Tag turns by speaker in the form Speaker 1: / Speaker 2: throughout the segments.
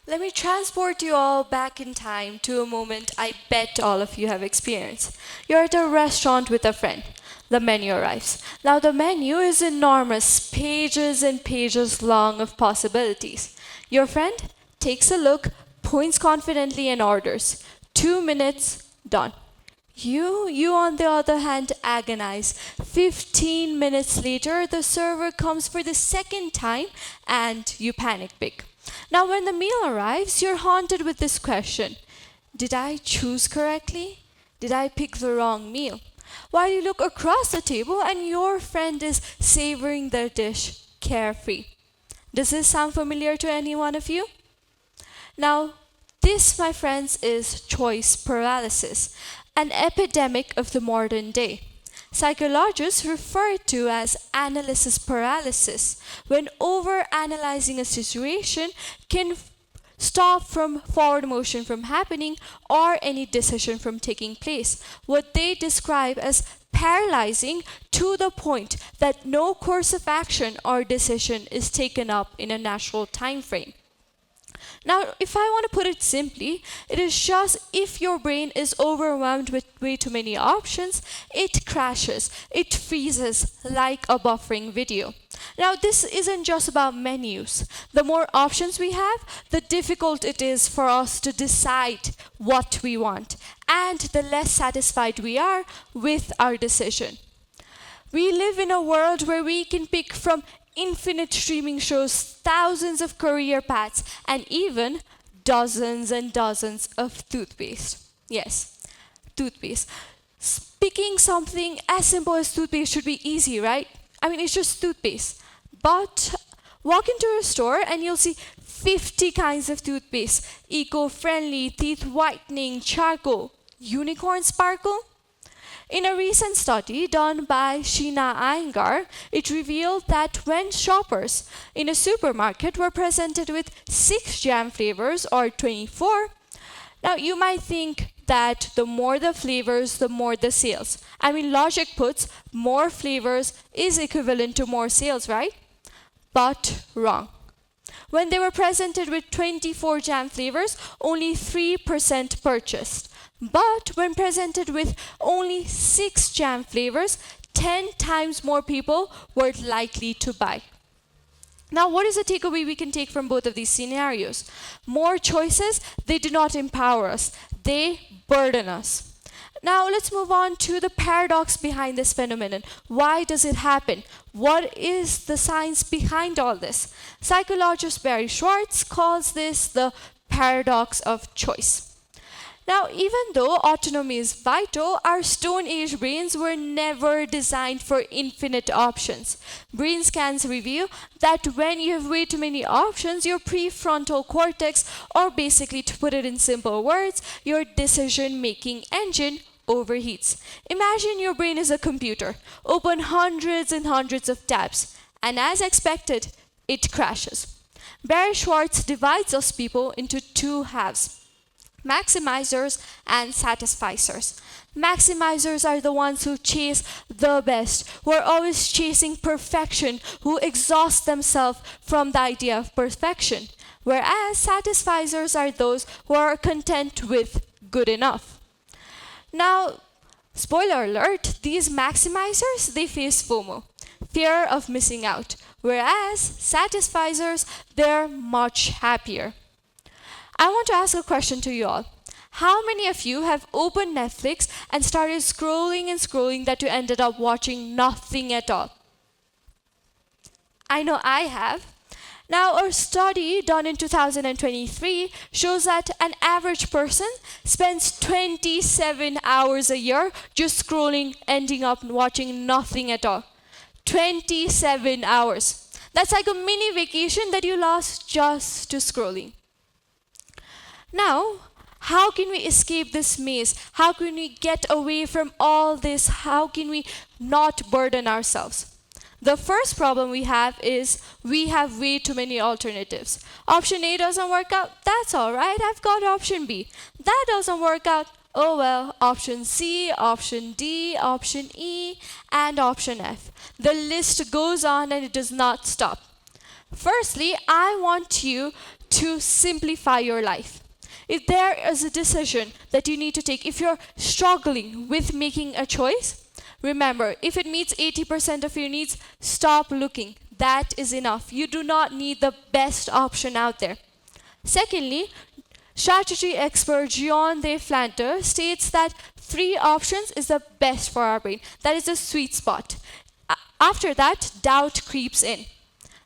Speaker 1: Let me transport you all back in time to a moment I bet all of you have experienced. You're at a restaurant with a friend. The menu arrives. Now, the menu is enormous, pages and pages long of possibilities. Your friend takes a look, points confidently, and orders. 2 minutes, done. You on the other hand, agonize. 15 minutes later, the server comes for the second time and you panic big. Now, when the meal arrives, you're haunted with this question: did I choose correctly? Did I pick the wrong meal? While you look across the table and your friend is savoring their dish carefree. Does this sound familiar to any one of you? Now, this, my friends, is choice paralysis, an epidemic of the modern day. Psychologists refer it to as analysis paralysis, when over-analyzing a situation can stop from forward motion from happening or any decision from taking place. What they describe as paralyzing to the point that no course of action or decision is taken up in a natural time frame. Now, if I want to put it simply, it is just if your brain is overwhelmed with way too many options, it crashes, it freezes like a buffering video. Now, this isn't just about menus. The more options we have, the difficult it is for us to decide what we want, and the less satisfied we are with our decision. We live in a world where we can pick from infinite streaming shows, thousands of career paths, and even dozens and dozens of toothpaste. Yes, toothpaste. Picking something as simple as toothpaste should be easy, right? I mean, it's just toothpaste. But walk into a store and you'll see 50 kinds of toothpaste: eco-friendly, teeth whitening, charcoal, unicorn sparkle. In a recent study done by Sheena Iyengar, it revealed that when shoppers in a supermarket were presented with 6 jam flavors or 24, now you might think that the more the flavors, the more the sales. I mean, logic puts more flavors is equivalent to more sales, right? But wrong. When they were presented with 24 jam flavors, only 3% purchased. But when presented with only 6 jam flavors, 10 times more people were likely to buy. Now, what is the takeaway we can take from both of these scenarios? More choices, they do not empower us, they burden us. Now, let's move on to the paradox behind this phenomenon. Why does it happen? What is the science behind all this? Psychologist Barry Schwartz calls this the paradox of choice. Now, even though autonomy is vital, our Stone Age brains were never designed for infinite options. Brain scans reveal that when you have way too many options, your prefrontal cortex, or basically to put it in simple words, your decision-making engine overheats. Imagine your brain is a computer. Open hundreds and hundreds of tabs, and as expected, it crashes. Barry Schwartz divides us people into two halves: maximizers and satisficers. Maximizers are the ones who chase the best, who are always chasing perfection, who exhaust themselves from the idea of perfection. Whereas satisficers are those who are content with good enough. Now, spoiler alert, these maximizers, they face FOMO, fear of missing out. Whereas satisficers, they're much happier. I want to ask a question to you all. How many of you have opened Netflix and started scrolling and scrolling that you ended up watching nothing at all? I know I have. Now, a study done in 2023 shows that an average person spends 27 hours a year just scrolling, ending up watching nothing at all. 27 hours. That's like a mini vacation that you lost just to scrolling. Now, how can we escape this maze? How can we get away from all this? How can we not burden ourselves? The first problem we have is we have way too many alternatives. Option A doesn't work out, that's all right, I've got option B. That doesn't work out, oh well, option C, option D, option E, and option F. The list goes on and it does not stop. Firstly, I want you to simplify your life. If there is a decision that you need to take, if you're struggling with making a choice, remember, if it meets 80% of your needs, stop looking. That is enough. You do not need the best option out there. Secondly, strategy expert Jean de Flanter states that 3 options is the best for our brain. That is a sweet spot. After that, doubt creeps in.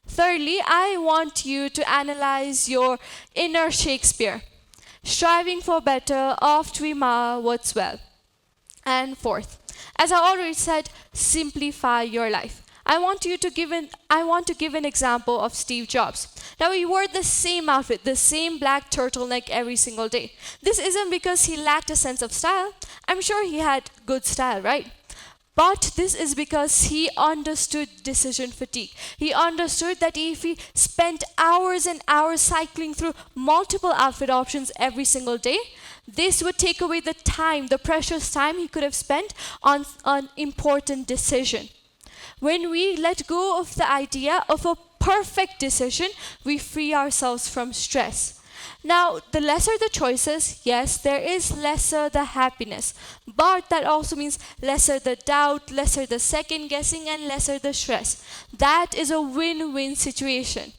Speaker 1: Thirdly, I want you to analyze your inner Shakespeare. Striving for better, oft we mar what's well. And fourth, as I already said, simplify your life. I want to give an example of Steve Jobs. Now, he wore the same outfit, the same black turtleneck every single day. This isn't because he lacked a sense of style. I'm sure he had good style, right? But this is because he understood decision fatigue. He understood that if he spent hours and hours cycling through multiple outfit options every single day, this would take away the time, the precious time he could have spent on an important decision. When we let go of the idea of a perfect decision, we free ourselves from stress. Now, the lesser the choices, yes, there is lesser the happiness. But that also means lesser the doubt, lesser the second guessing, and lesser the stress. That is a win-win situation.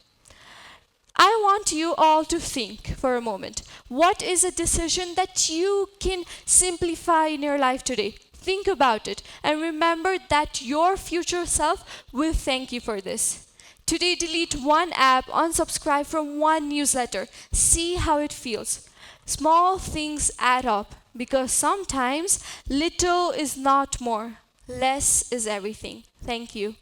Speaker 1: I want you all to think for a moment. What is a decision that you can simplify in your life today? Think about it and remember that your future self will thank you for this. Today, delete one app, unsubscribe from one newsletter. See how it feels. Small things add up because sometimes little is not more. Less is everything. Thank you.